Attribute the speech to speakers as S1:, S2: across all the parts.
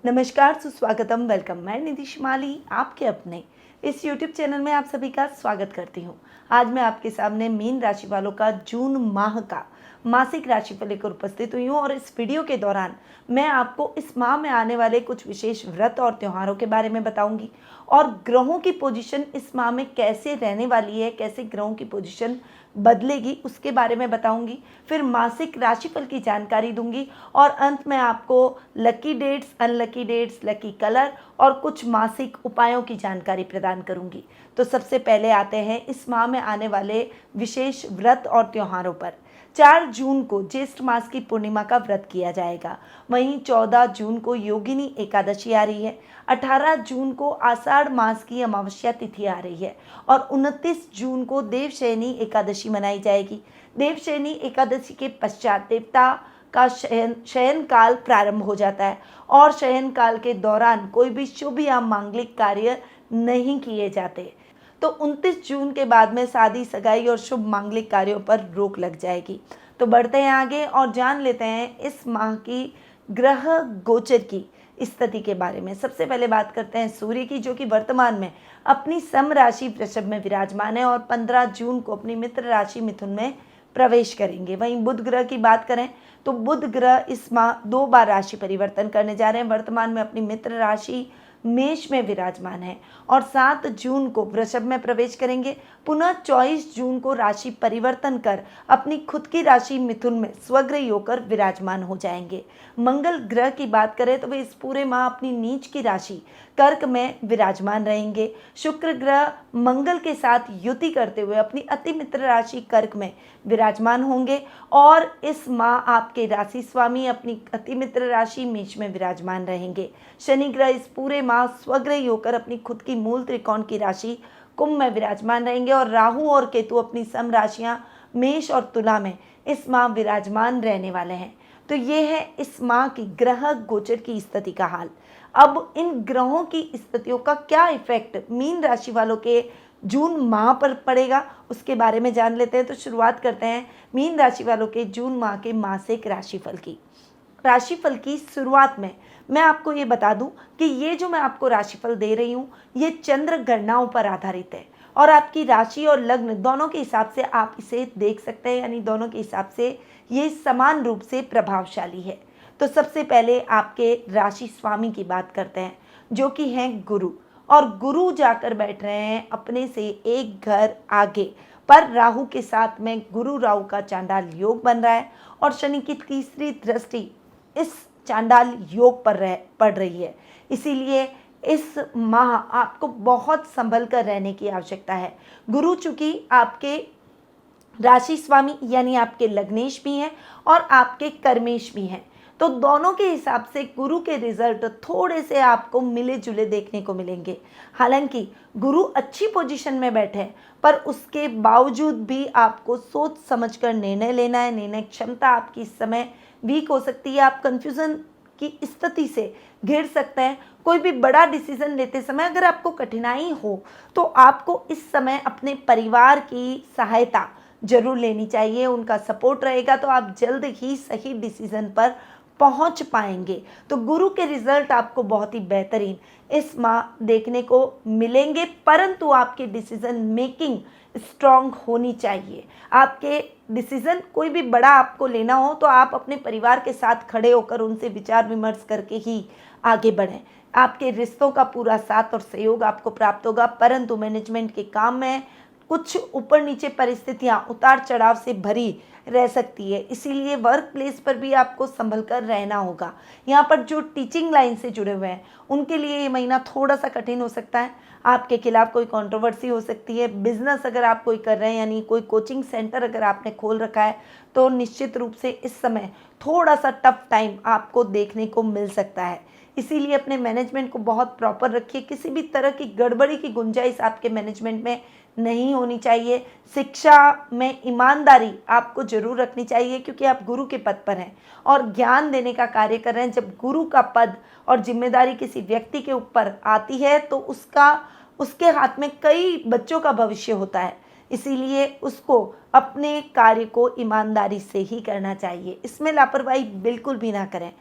S1: नमस्कार, सुस्वागतम, वेलकम। मैं निधि शिमाली आपके अपने इस YouTube चैनल में आप सभी का स्वागत करती हूँ। आज मैं आपके सामने मीन राशि वालों का जून माह का मासिक राशिफल लेकर उपस्थित हुई हूँ और इस वीडियो के दौरान मैं आपको इस माह में आने वाले कुछ विशेष व्रत और त्योहारों के बारे में बताऊंगी और ग्रहों की पोजीशन इस माह में कैसे रहने वाली है, कैसे ग्रहों की पोजीशन बदलेगी उसके बारे में बताऊंगी। फिर मासिक राशिफल की जानकारी दूंगी और अंत में आपको lucky dates, unlucky dates, lucky colour और कुछ मासिक उपायों की जानकारी प्रदान करूंगी। तो सबसे पहले आते हैं इस माह में आने वाले विशेष व्रत और त्योहारों पर। 4 जून को ज्येष्ठ मास की पूर्णिमा का व्रत किया जाएगा। वहीं 14 जून को योगिनी एकादशी आ रही है। 18 जून को आषाढ़ मास की अमावस्या तिथि आ रही है और 29 जून को देवशयनी एकादशी मनाई जाएगी। देवशयनी एकादशी के पश्चात देवता का शयन काल प्रारंभ हो जाता है और शयन काल के दौरान कोई भी शुभ या मांगलिक कार्य नहीं किए जाते। तो 29 जून के बाद में शादी, सगाई और शुभ मांगलिक कार्यों पर रोक लग जाएगी। तो बढ़ते हैं आगे और जान लेते हैं इस माह की ग्रह गोचर की स्थिति के बारे में। सबसे पहले बात करते हैं सूर्य की, जो कि वर्तमान में अपनी सम राशि वृषभ में विराजमान है और 15 जून को अपनी मित्र राशि मिथुन में प्रवेश करेंगे। वहीं बुध ग्रह की बात करें तो बुध ग्रह इस माह 2 बार राशि परिवर्तन करने जा रहे हैं। वर्तमान में अपनी मित्र राशि मेष में विराजमान है और 7 जून को वृषभ में प्रवेश करेंगे। पुनः 24 जून को राशि परिवर्तन कर अपनी खुद की राशि मिथुन में स्वग्रही होकर विराजमान हो जाएंगे। मंगल ग्रह की बात करें तो वे इस पूरे माह अपनी नीच की राशि कर्क में विराजमान रहेंगे। शुक्र ग्रह मंगल के साथ युति करते हुए अपनी अति मित्र राशि कर्क में विराजमान होंगे और इस माह आपके राशि स्वामी अपनी अति मित्र राशि मेष में विराजमान रहेंगे। शनि ग्रह इस पूरे माह स्वग्रही होकर अपनी खुद की मूल त्रिकोण की राशि कुंभ में विराजमान रहेंगे और राहु और केतु अपनी सम राशियां मेष और तुला में इस माह विराजमान रहने वाले हैं। तो ये है इस माह की ग्रह गोचर की स्थिति का हाल। अब इन ग्रहों की स्थितियों का क्या इफेक्ट मीन राशि वालों के जून माह पर पड़ेगा उसके बारे में जान लेते हैं। तो शुरुआत करते हैं मीन राशि वालों के जून माह के मासिक राशिफल की। राशिफल की शुरुआत में मैं आपको ये बता दूं कि ये जो मैं आपको राशिफल दे रही हूँ ये चंद्र गणनाओं पर आधारित है और आपकी राशि और लग्न दोनों के हिसाब से आप इसे देख सकते हैं, यानी दोनों के हिसाब से ये समान रूप से प्रभावशाली है। तो सबसे पहले आपके राशि स्वामी की बात करते हैं, जो कि हैं गुरु, और गुरु जाकर बैठ रहे हैं अपने से एक घर आगे पर राहु के साथ में। गुरु राहु का चांडाल योग बन रहा है और शनि की तीसरी दृष्टि इस चांडाल योग पर पड़ रही है। इसीलिए इस माह आपको बहुत संभल कर रहने की आवश्यकता है। गुरु चूंकि आपके राशि स्वामी यानी आपके लग्नेश भी हैं और आपके कर्मेश भी हैं, तो दोनों के हिसाब से गुरु के रिजल्ट थोड़े से आपको मिले जुले देखने को मिलेंगे। हालांकि गुरु अच्छी पोजीशन में बैठे हैं पर उसके बावजूद भी आपको सोच समझकर निर्णय लेना है। निर्णय क्षमता आपकी इस समय वीक हो सकती है, आप कंफ्यूजन की स्थिति से घिर सकते हैं। कोई भी बड़ा डिसीजन लेते समय अगर आपको कठिनाई हो तो आपको इस समय अपने परिवार की सहायता जरूर लेनी चाहिए। उनका सपोर्ट रहेगा तो आप जल्द ही सही डिसीजन पर पहुंच पाएंगे। तो गुरु के रिजल्ट आपको बहुत ही बेहतरीन इस माह देखने को मिलेंगे, परंतु आपके डिसीजन मेकिंग स्ट्रांग होनी चाहिए। आपके डिसीजन कोई भी बड़ा आपको लेना हो तो आप अपने परिवार के साथ खड़े होकर उनसे विचार विमर्श करके ही आगे बढ़ें। आपके रिश्तों का पूरा साथ और सहयोग आपको प्राप्त होगा, परंतु मैनेजमेंट के काम में कुछ ऊपर नीचे परिस्थितियां उतार चढ़ाव से भरी रह सकती है, इसीलिए वर्क प्लेस पर भी आपको संभल कर रहना होगा। यहाँ पर जो टीचिंग लाइन से जुड़े हुए हैं उनके लिए ये महीना थोड़ा सा कठिन हो सकता है। आपके खिलाफ कोई कंट्रोवर्सी हो सकती है। बिजनेस अगर आप कोई कर रहे हैं, यानी कोई कोचिंग सेंटर अगर आपने खोल रखा है, तो निश्चित रूप से इस समय थोड़ा सा टफ टाइम आपको देखने को मिल सकता है। इसीलिए अपने मैनेजमेंट को बहुत प्रॉपर रखिए। किसी भी तरह की गड़बड़ी की गुंजाइश आपके मैनेजमेंट में नहीं होनी चाहिए। शिक्षा में ईमानदारी आपको जरूर रखनी चाहिए, क्योंकि आप गुरु के पद पर हैं और ज्ञान देने का कार्य कर रहे हैं। जब गुरु का पद और जिम्मेदारी किसी व्यक्ति के ऊपर आती है तो उसके हाथ में कई बच्चों का भविष्य होता है। इसीलिए उसको अपने कार्य को ईमानदारी से ही करना चाहिए, इसमें लापरवाही बिल्कुल भी ना करें।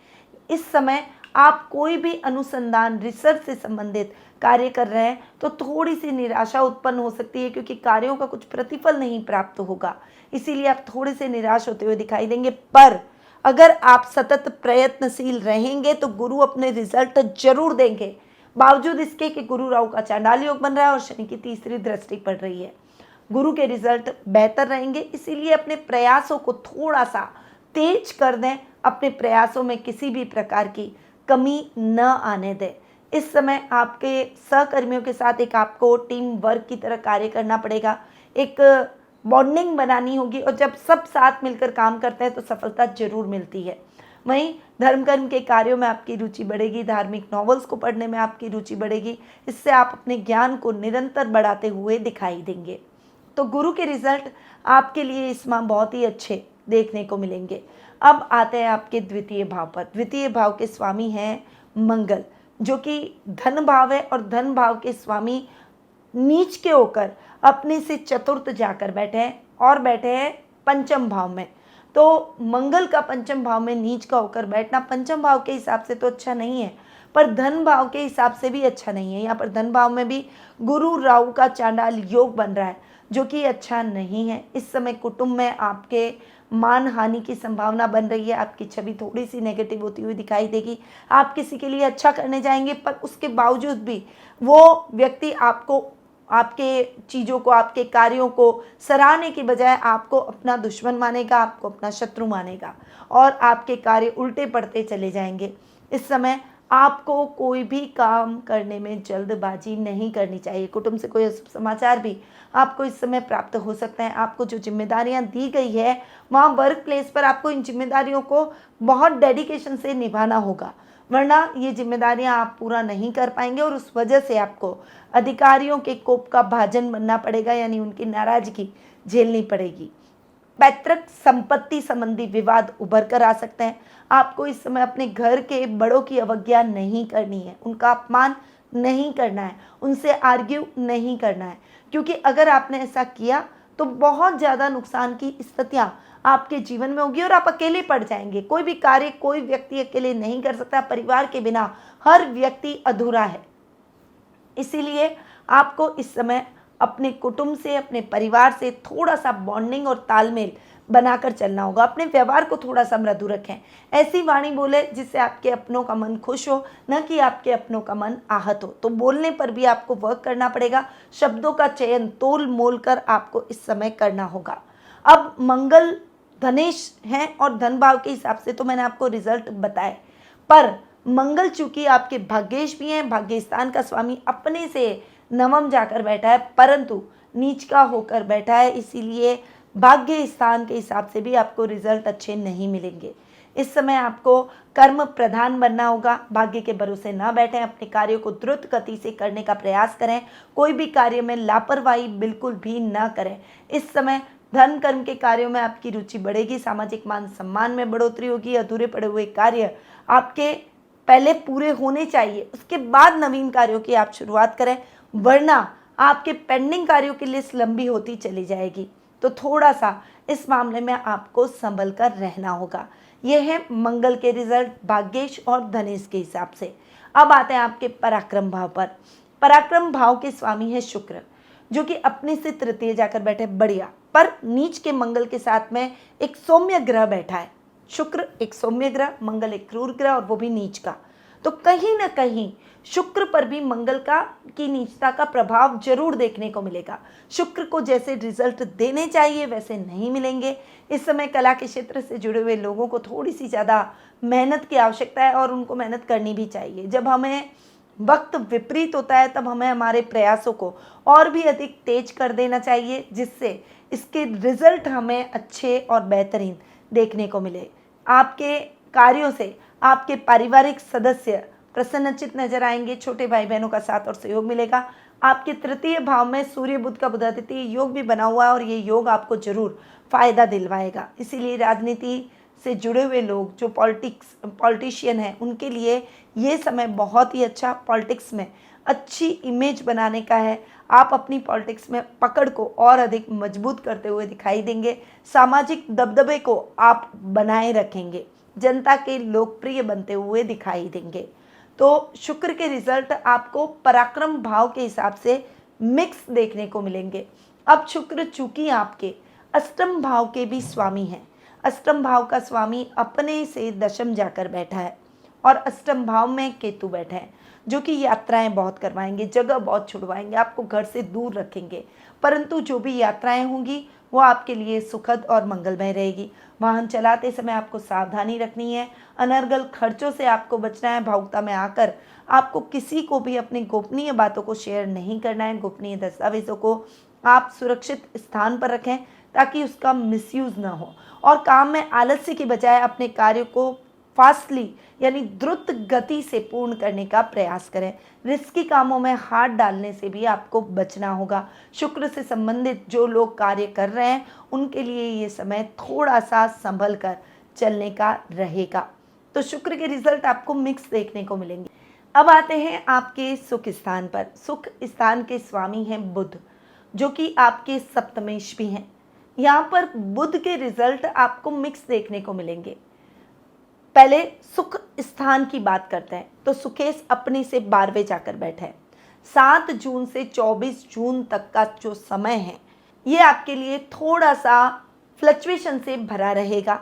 S1: इस समय आप कोई भी अनुसंधान रिसर्च से संबंधित कार्य कर रहे हैं तो थोड़ी सी निराशा उत्पन्न हो सकती है, क्योंकि कार्यों का कुछ प्रतिफल नहीं प्राप्त होगा, इसीलिए आप थोड़े से निराश होते हुए दिखाई देंगे। पर अगर आप सतत प्रयत्नशील रहेंगे तो गुरु अपने रिजल्ट जरूर देंगे, बावजूद इसके कि गुरु राहु का चांडाल योग बन रहा है और शनि की तीसरी दृष्टि पड़ रही है। गुरु के रिजल्ट बेहतर रहेंगे, इसीलिए अपने प्रयासों को थोड़ा सा तेज कर दें, अपने प्रयासों में किसी भी प्रकार की कमी न आने दें। इस समय आपके सहकर्मियों के साथ एक आपको टीम वर्क की तरह कार्य करना पड़ेगा, एक बॉन्डिंग बनानी होगी, और जब सब साथ मिलकर काम करते हैं तो सफलता जरूर मिलती है। वहीं धर्म कर्म के कार्यों में आपकी रुचि बढ़ेगी, धार्मिक नॉवेल्स को पढ़ने में आपकी रुचि बढ़ेगी, इससे आप अपने ज्ञान को निरंतर बढ़ाते हुए दिखाई देंगे। तो गुरु के रिजल्ट आपके लिए इस माह बहुत ही अच्छे देखने को मिलेंगे। अब आते हैं आपके द्वितीय भाव पर। द्वितीय भाव के स्वामी हैं मंगल, जो कि धन भाव है, और धन भाव के स्वामी नीच के होकर अपने से चतुर्थ जाकर बैठे हैं, और बैठे हैं पंचम भाव में। तो मंगल का पंचम भाव में नीच का होकर बैठना पंचम भाव के हिसाब से तो अच्छा नहीं है, पर धन भाव के हिसाब से भी अच्छा नहीं है। यहाँ पर धन भाव में भी गुरु राहु का चांडाल योग बन रहा है, जो कि अच्छा नहीं है। इस समय कुटुंब में आपके मान हानि की संभावना बन रही है, आपकी छवि थोड़ी सी नेगेटिव होती हुई दिखाई देगी। आप किसी के लिए अच्छा करने जाएंगे, पर उसके बावजूद भी वो व्यक्ति आपको, आपके चीज़ों को, आपके कार्यों को सराहने की बजाय आपको अपना दुश्मन मानेगा, आपको अपना शत्रु मानेगा, और आपके कार्य उल्टे पड़ते चले जाएंगे। इस समय आपको कोई भी काम करने में जल्दबाजी नहीं करनी चाहिए। कुटुंब से कोई अशुभ समाचार भी आपको इस समय प्राप्त हो सकते हैं। आपको जो जिम्मेदारियां दी गई है, वहाँ वर्क प्लेस पर आपको इन जिम्मेदारियों को बहुत डेडिकेशन से निभाना होगा, वरना ये जिम्मेदारियां आप पूरा नहीं कर पाएंगे, और उस वजह से आपको अधिकारियों के कोप का भाजन बनना पड़ेगा, यानी उनकी नाराजगी झेलनी पड़ेगी। पैतृक संपत्ति संबंधी विवाद उभर कर आ सकते हैं। आपको इस समय अपने घर के बड़ों की अवज्ञा नहीं करनी है, उनका अपमान नहीं करना है, उनसे आर्ग्यू नहीं करना है, क्योंकि अगर आपने ऐसा किया तो बहुत ज़्यादा नुकसान की स्थितियाँ आपके जीवन में होगी और आप अकेले पड़ जाएंगे। कोई भी कार्य कोई व्यक्ति अकेले नहीं कर सकता, परिवार के बिना हर व्यक्ति अधूरा है। इसीलिए आपको इस समय अपने कुटुंब से, अपने परिवार से थोड़ा सा बॉन्डिंग और तालमेल बनाकर चलना होगा। अपने व्यवहार को थोड़ा सा मृदु रखें, ऐसी वाणी बोले जिससे आपके अपनों का मन खुश हो, न कि आपके अपनों का मन आहत हो। तो बोलने पर भी आपको वर्क करना पड़ेगा, शब्दों का चयन तोल मोल कर आपको इस समय करना होगा। अब मंगल धनेश हैं और धन भाव के हिसाब से तो मैंने आपको रिजल्ट बताए, पर मंगल चूंकि आपके भाग्येश भी हैं, भाग्य स्थान का स्वामी अपने से नवम जाकर बैठा है, परंतु नीच का होकर बैठा है, इसीलिए भाग्य स्थान के हिसाब से भी आपको रिजल्ट अच्छे नहीं मिलेंगे। इस समय आपको कर्म प्रधान बनना होगा, भाग्य के भरोसे ना बैठें, अपने कार्यों को द्रुत गति से करने का प्रयास करें, कोई भी कार्य में लापरवाही बिल्कुल भी ना करें। इस समय धन कर्म के कार्यों में आपकी रुचि बढ़ेगी, सामाजिक मान सम्मान में बढ़ोतरी होगी, अधूरे पड़े हुए कार्य आपके पहले पूरे होने चाहिए, उसके बाद नवीन कार्यों की आप शुरुआत करें, वरना आपके पेंडिंग कार्यों की लिस्ट लंबी होती चली जाएगी। तो थोड़ा सा इस मामले में आपको संभल कर रहना होगा। यह है मंगल के रिजल्ट भाग्येश और धनेश के हिसाब से। अब आते हैं आपके पराक्रम भाव पर। पराक्रम भाव के स्वामी है शुक्र, जो कि अपने से तृतीय जाकर बैठे, बढ़िया, पर नीच के मंगल के साथ में एक सौम्य ग्रह बैठा है। शुक्र एक सौम्य ग्रह, मंगल एक क्रूर ग्रह, और वो भी नीच का। तो कहीं ना कहीं शुक्र पर भी मंगल का की नीचता का प्रभाव जरूर देखने को मिलेगा। शुक्र को जैसे रिजल्ट देने चाहिए वैसे नहीं मिलेंगे। इस समय कला के क्षेत्र से जुड़े हुए लोगों को थोड़ी सी ज़्यादा मेहनत की आवश्यकता है, और उनको मेहनत करनी भी चाहिए। जब हमें वक्त विपरीत होता है तब हमें हमारे प्रयासों को और भी अधिक तेज कर देना चाहिए, जिससे इसके रिजल्ट हमें अच्छे और बेहतरीन देखने को मिले। आपके कार्यों से आपके पारिवारिक सदस्य प्रसन्नचित नजर आएंगे, छोटे भाई बहनों का साथ और सहयोग मिलेगा। आपके तृतीय भाव में सूर्य बुध का बुधादित्य योग भी बना हुआ है, और ये योग आपको जरूर फायदा दिलवाएगा। इसीलिए राजनीति से जुड़े हुए लोग जो पॉलिटिशियन हैं, उनके लिए ये समय बहुत ही अच्छा, पॉलिटिक्स में अच्छी इमेज बनाने का है। आप अपनी पॉलिटिक्स में पकड़ को और अधिक मजबूत करते हुए दिखाई देंगे, सामाजिक दबदबे को आप बनाए रखेंगे। जनता के लोकप्रिय बनते हुए दिखाई देंगे। तो शुक्र के रिजल्ट आपको पराक्रम भाव के हिसाब से मिक्स देखने को मिलेंगे। अब शुक्र चूंकि आपके अष्टम भाव के भी स्वामी हैं, अष्टम भाव का स्वामी अपने से दशम जाकर बैठा है और अष्टम भाव में केतु बैठे हैं, जो कि यात्राएं बहुत करवाएंगे, जगह बहुत छुड़वाएंगे, आपको घर से दूर रखेंगे। परंतु जो भी यात्राएं होंगी वो आपके लिए सुखद और मंगलमय रहेगी। वाहन चलाते समय आपको सावधानी रखनी है, अनर्गल खर्चों से आपको बचना है। भावुकता में आकर आपको किसी को भी अपनी गोपनीय बातों को शेयर नहीं करना है। गोपनीय दस्तावेजों को आप सुरक्षित स्थान पर रखें ताकि उसका मिसयूज ना हो, और काम में आलस्य की बजाय अपने कार्य को फास्टली यानी द्रुत गति से पूर्ण करने का प्रयास करें। रिस्की कामों में हाथ डालने से भी आपको बचना होगा। शुक्र से संबंधित जो लोग कार्य कर रहे हैं उनके लिए ये समय थोड़ा सा संभल कर चलने का रहेगा। तो शुक्र के रिजल्ट आपको मिक्स देखने को मिलेंगे। अब आते हैं आपके सुख स्थान पर। सुख स्थान के स्वामी हैं बुध, जो कि आपके सप्तमेश भी हैं। यहाँ पर बुध के रिजल्ट आपको मिक्स देखने को मिलेंगे। पहले सुख स्थान की बात करते हैं तो सुकेश अपनी से 12वें जाकर बैठे हैं। 7 जून से 24 जून तक का जो समय है ये आपके लिए थोड़ा सा फ्लक्चुएशन से भरा रहेगा।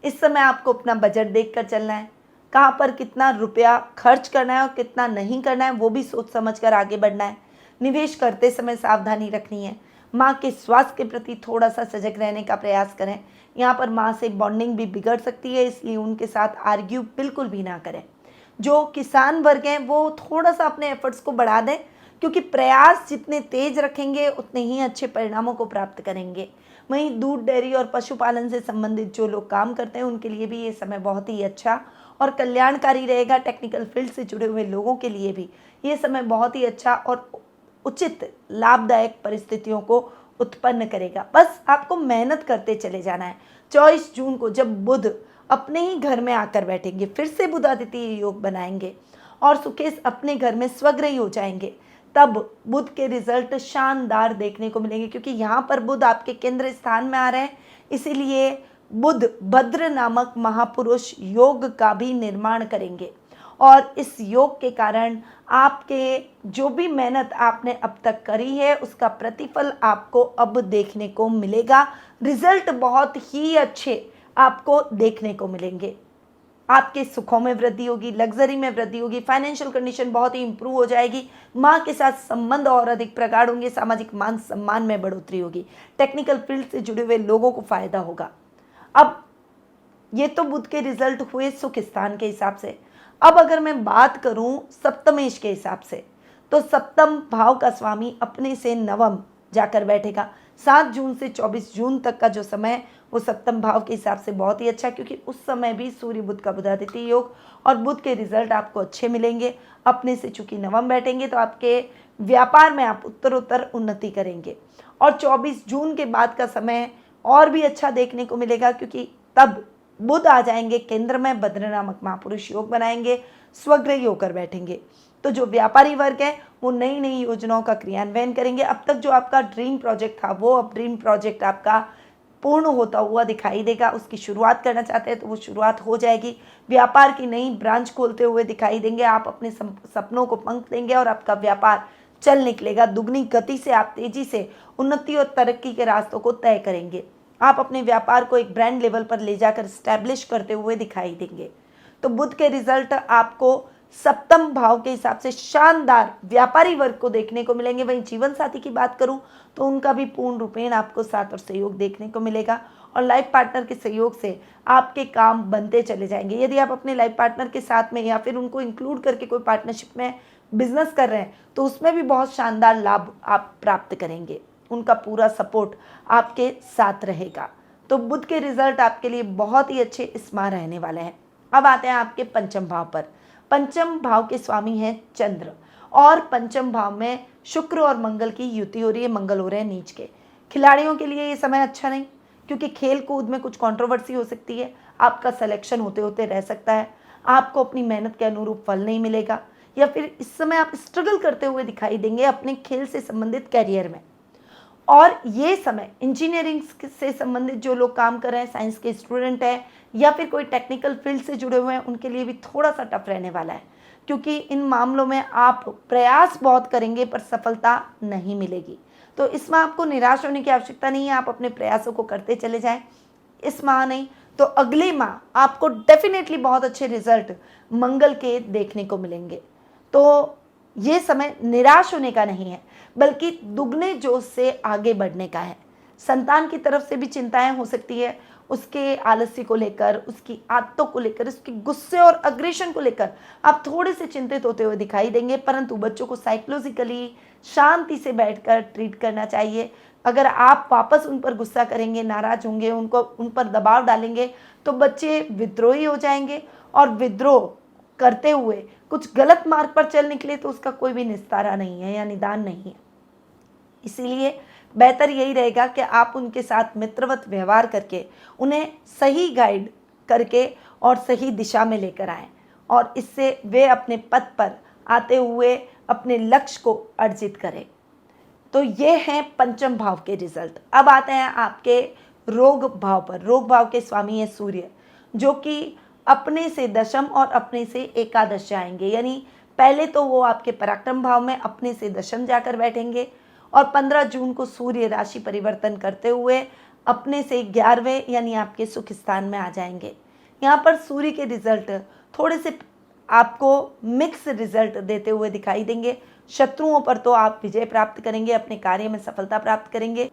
S1: इस समय आपको अपना बजट देखकर चलना है, कहाँ पर कितना रुपया खर्च करना है और कितना नहीं करना है वो भी सोच समझ कर आगे बढ़ना है। निवेश करते समय सावधानी रखनी है। माँ के स्वास्थ्य के प्रति थोड़ा सा सजग रहने का प्रयास करें। यहाँ पर माँ से बॉन्डिंग भी बिगड़ सकती है, इसलिए उनके साथ आर्ग्यू बिल्कुल भी ना करें। जो किसान वर्ग हैं वो थोड़ा सा अपने एफर्ट्स को बढ़ा दें, क्योंकि प्रयास जितने तेज रखेंगे उतने ही अच्छे परिणामों को प्राप्त करेंगे। वहीं दूध, डेयरी और पशुपालन से संबंधित जो लोग काम करते हैं उनके लिए भी ये समय बहुत ही अच्छा और कल्याणकारी रहेगा। टेक्निकल फील्ड से जुड़े हुए लोगों के लिए भी ये समय बहुत ही अच्छा और उचित लाभदायक परिस्थितियों को उत्पन्न करेगा। बस आपको मेहनत करते चले जाना है। 24 जून को जब बुध अपने ही घर में आकर बैठेंगे, फिर से बुध आदित्य योग बनाएंगे और सुकेश अपने घर में स्वग्रही हो जाएंगे, तब बुध के रिजल्ट शानदार देखने को मिलेंगे। क्योंकि यहाँ पर बुध आपके केंद्र स्थान में आ रहे हैं, इसीलिए बुध भद्र नामक महापुरुष योग का भी निर्माण करेंगे और इस योग के कारण आपके जो भी मेहनत आपने अब तक करी है उसका प्रतिफल आपको अब देखने को मिलेगा। रिजल्ट बहुत ही अच्छे आपको देखने को मिलेंगे। आपके सुखों में वृद्धि होगी, लग्जरी में वृद्धि होगी, फाइनेंशियल कंडीशन बहुत ही इंप्रूव हो जाएगी। माँ के साथ संबंध और अधिक प्रगाढ़ होंगे, सामाजिक मान सम्मान में बढ़ोतरी होगी, टेक्निकल फील्ड से जुड़े हुए लोगों को फायदा होगा। अब ये तो बुध के रिजल्ट हुए सुख स्थान के हिसाब से। अब अगर मैं बात करूं सप्तमेश के हिसाब से, तो सप्तम भाव का स्वामी अपने से नवम जाकर बैठेगा। 7 जून से 24 जून तक का जो समय वो सप्तम भाव के हिसाब से बहुत ही अच्छा, क्योंकि उस समय भी सूर्य बुध का बुधादित्य योग और बुध के रिजल्ट आपको अच्छे मिलेंगे। अपने से चूंकि नवम बैठेंगे तो आपके व्यापार में आप उत्तरोत्तर उन्नति करेंगे और 24 जून के बाद का समय और भी अच्छा देखने को मिलेगा, क्योंकि तब बुध आ जाएंगे केंद्र में, भद्र नामक महापुरुष योग बनाएंगे, स्वग्रही होकर बैठेंगे। तो जो व्यापारी वर्ग है वो नई नई योजनाओं का क्रियान्वयन करेंगे। अब तक जो आपका ड्रीम प्रोजेक्ट था वो अब ड्रीम प्रोजेक्ट आपका पूर्ण होता हुआ दिखाई देगा। उसकी शुरुआत करना चाहते हैं तो वो शुरुआत हो जाएगी। व्यापार की नई ब्रांच खोलते हुए दिखाई देंगे। आप अपने सपनों को पंख देंगे और आपका व्यापार चल निकलेगा। दुगनी गति से आप तेजी से उन्नति और तरक्की के रास्तों को तय करेंगे। आप अपने व्यापार को एक ब्रांड लेवल पर ले जाकर स्टैब्लिश करते हुए दिखाई देंगे। तो बुध के रिजल्ट आपको सप्तम भाव के हिसाब से शानदार व्यापारी वर्ग को देखने को मिलेंगे। वहीं जीवन साथी की बात करूं तो उनका भी पूर्ण रूपेण आपको साथ और सहयोग देखने को मिलेगा और लाइफ पार्टनर के सहयोग से आपके काम बनते चले जाएंगे। यदि आप अपने लाइफ पार्टनर के साथ में या फिर उनको इंक्लूड करके कोई पार्टनरशिप में बिजनेस कर रहे हैं तो उसमें भी बहुत शानदार लाभ आप प्राप्त करेंगे। उनका पूरा सपोर्ट आपके साथ रहेगा। तो बुध के रिजल्ट आपके लिए बहुत ही अच्छे इस माह रहने वाले हैं। अब आते हैं आपके पंचम भाव पर। पंचम भाव के स्वामी हैं चंद्र और पंचम भाव में शुक्र और मंगल की युति हो रही है। मंगल हो रहे हैं नीच के। खिलाड़ियों के लिए ये समय अच्छा नहीं, क्योंकि खेल कूद में कुछ कंट्रोवर्सी हो सकती है। आपका सिलेक्शन होते होते रह सकता है। आपको अपनी मेहनत के अनुरूप फल नहीं मिलेगा, या फिर इस समय आप स्ट्रगल करते हुए दिखाई देंगे अपने खेल से संबंधित कैरियर में। और ये समय इंजीनियरिंग से संबंधित जो लोग काम कर रहे हैं, साइंस के स्टूडेंट हैं या फिर कोई टेक्निकल फील्ड से जुड़े हुए हैं, उनके लिए भी थोड़ा सा टफ रहने वाला है, क्योंकि इन मामलों में आप प्रयास बहुत करेंगे पर सफलता नहीं मिलेगी। तो इसमें आपको निराश होने की आवश्यकता नहीं है, आप अपने प्रयासों को करते चले जाएं। इस माह नहीं तो अगले माह आपको डेफिनेटली बहुत अच्छे रिजल्ट मंगल के देखने को मिलेंगे। तो ये समय निराश होने का नहीं है, बल्कि दुगने जोश से आगे बढ़ने का है। संतान की तरफ से भी चिंताएं हो सकती है, उसके आलस्य को लेकर, उसकी आदतों को लेकर, उसके गुस्से और अग्रेशन को लेकर आप थोड़े से चिंतित होते हुए दिखाई देंगे, परंतु बच्चों को साइकोलॉजिकली शांति से बैठकर ट्रीट करना चाहिए। अगर आप वापस उन पर गुस्सा करेंगे, नाराज होंगे, उन पर दबाव डालेंगे, तो बच्चे विद्रोही हो जाएंगे, और विद्रोह करते हुए कुछ गलत मार्ग पर चल निकले तो उसका कोई भी निस्तारा नहीं है या निदान नहीं है। इसीलिए बेहतर यही रहेगा कि आप उनके साथ मित्रवत व्यवहार करके उन्हें सही गाइड करके और सही दिशा में लेकर आएं, और इससे वे अपने पथ पर आते हुए अपने लक्ष्य को अर्जित करें। तो ये हैं पंचम भाव के रिजल्ट। अब आते हैं आपके रोग भाव पर। रोग भाव के स्वामी है सूर्य, जो कि अपने से दशम और अपने से एकादश जाएंगे, यानी पहले तो वो आपके पराक्रम भाव में अपने से दशम जाकर बैठेंगे, और 15 जून को सूर्य राशि परिवर्तन करते हुए अपने से 11वें यानी आपके सुख स्थान में आ जाएंगे। यहाँ पर सूर्य के रिजल्ट थोड़े से आपको मिक्स रिजल्ट देते हुए दिखाई देंगे। शत्रुओं पर तो आप विजय प्राप्त करेंगे, अपने कार्य में सफलता प्राप्त करेंगे,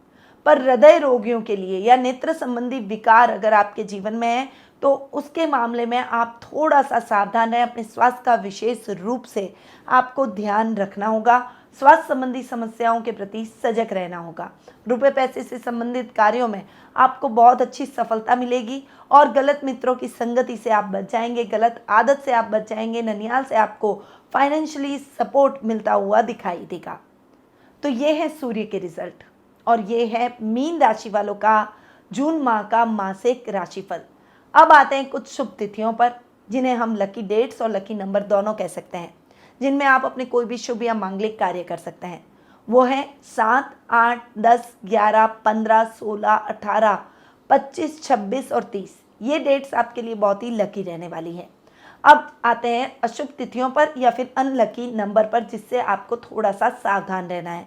S1: पर हृदय रोगियों के लिए या नेत्र संबंधी विकार अगर आपके जीवन में है तो उसके मामले में आप थोड़ा सा सावधान रहें। अपने स्वास्थ्य का विशेष रूप से आपको ध्यान रखना होगा। स्वास्थ्य संबंधी समस्याओं के प्रति सजग रहना होगा। रुपए पैसे से संबंधित कार्यों में आपको बहुत अच्छी सफलता मिलेगी, और गलत मित्रों की संगति से आप बच जाएंगे, गलत आदत से आप बच जाएंगे, ननिहाल से आपको फाइनेंशियली सपोर्ट मिलता हुआ दिखाई देगा। तो ये है सूर्य के रिजल्ट, और ये है मीन राशि वालों का जून माह का मासिक राशिफल। अब आते हैं कुछ शुभ तिथियों पर, जिन्हें हम लकी डेट्स और लकी नंबर दोनों कह सकते हैं, जिनमें आप अपने कोई भी शुभ या मांगलिक कार्य कर सकते हैं। वो है 7, 8, 10, 11, 15, 16, 18, 25, 26 और 30। ये डेट्स आपके लिए बहुत ही लकी रहने वाली हैं। अब आते हैं अशुभ तिथियों पर या फिर अनलकी नंबर पर, जिससे आपको थोड़ा सा सावधान रहना है।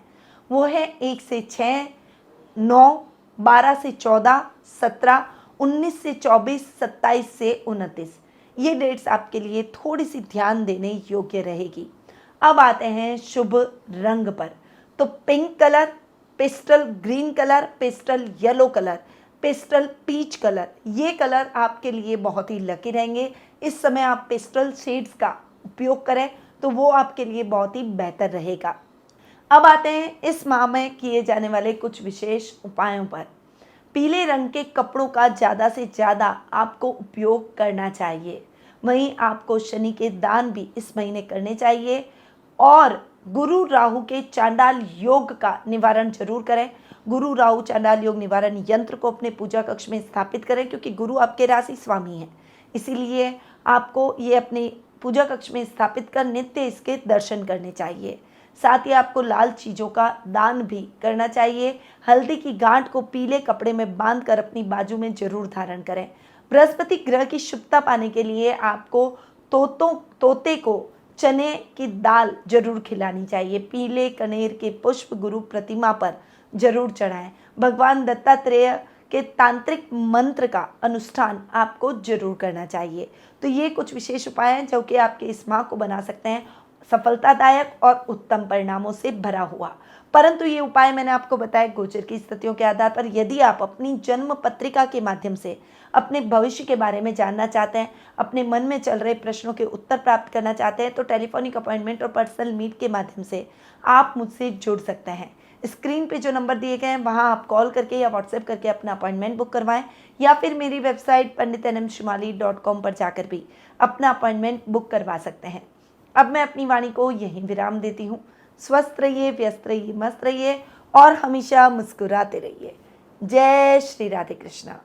S1: वो है 1 से 6, 9, 12 से 14, 17, 19 से 24, 27 से 29। ये डेट्स आपके लिए थोड़ी सी ध्यान देने योग्य रहेगी। अब आते हैं शुभ रंग पर। तो pink colour, pastel green colour, pastel yellow colour, pastel peach colour, ये कलर आपके लिए बहुत ही लकी रहेंगे। इस समय आप पेस्टल शेड्स का उपयोग करें तो वो आपके लिए बहुत ही बेहतर रहेगा। अब आते हैं इस माह में किए जाने वाले कुछ विशेष उपायों पर। पीले रंग के कपड़ों का ज़्यादा से ज़्यादा आपको उपयोग करना चाहिए। वहीं आपको शनि के दान भी इस महीने करने चाहिए, और गुरु राहु के चांडाल योग का निवारण जरूर करें। गुरु राहु चांडाल योग निवारण यंत्र को अपने पूजा कक्ष में स्थापित करें, क्योंकि गुरु आपके राशि स्वामी हैं, इसीलिए आपको ये अपने पूजा कक्ष में स्थापित कर नित्य इसके दर्शन करने चाहिए। साथ ही आपको लाल चीज़ों का दान भी करना चाहिए। हल्दी की गांठ को पीले कपड़े में बांधकर अपनी बाजू में जरूर धारण करें। बृहस्पति ग्रह की शुभता पाने के लिए आपको तोते को चने की दाल जरूर खिलानी चाहिए। पीले कनेर के पुष्प गुरु प्रतिमा पर जरूर चढ़ाएं। भगवान दत्तात्रेय के तांत्रिक मंत्र का अनुष्ठान आपको जरूर करना चाहिए। तो ये कुछ विशेष उपाय हैं जो कि आपके इस माह को बना सकते हैं सफलतादायक और उत्तम परिणामों से भरा हुआ। परंतु ये उपाय मैंने आपको बताया गोचर की स्थितियों के आधार पर। यदि आप अपनी जन्म पत्रिका के माध्यम से अपने भविष्य के बारे में जानना चाहते हैं, अपने मन में चल रहे प्रश्नों के उत्तर प्राप्त करना चाहते हैं, तो टेलीफोनिक अपॉइंटमेंट और पर्सनल मीट के माध्यम से आप मुझसे जुड़ सकते हैं। स्क्रीन पे जो नंबर दिए गए हैं वहाँ आप कॉल करके या व्हाट्सएप करके अपना अपॉइंटमेंट बुक करवाएं, या फिर मेरी वेबसाइट panditnmshimali.com पर जाकर भी अपना अपॉइंटमेंट बुक करवा सकते हैं। अब मैं अपनी वाणी को यहीं विराम देती हूँ। स्वस्थ रहिए, व्यस्त रहिए, मस्त रहिए और हमेशा मुस्कुराते रहिए। जय श्री राधे कृष्णा।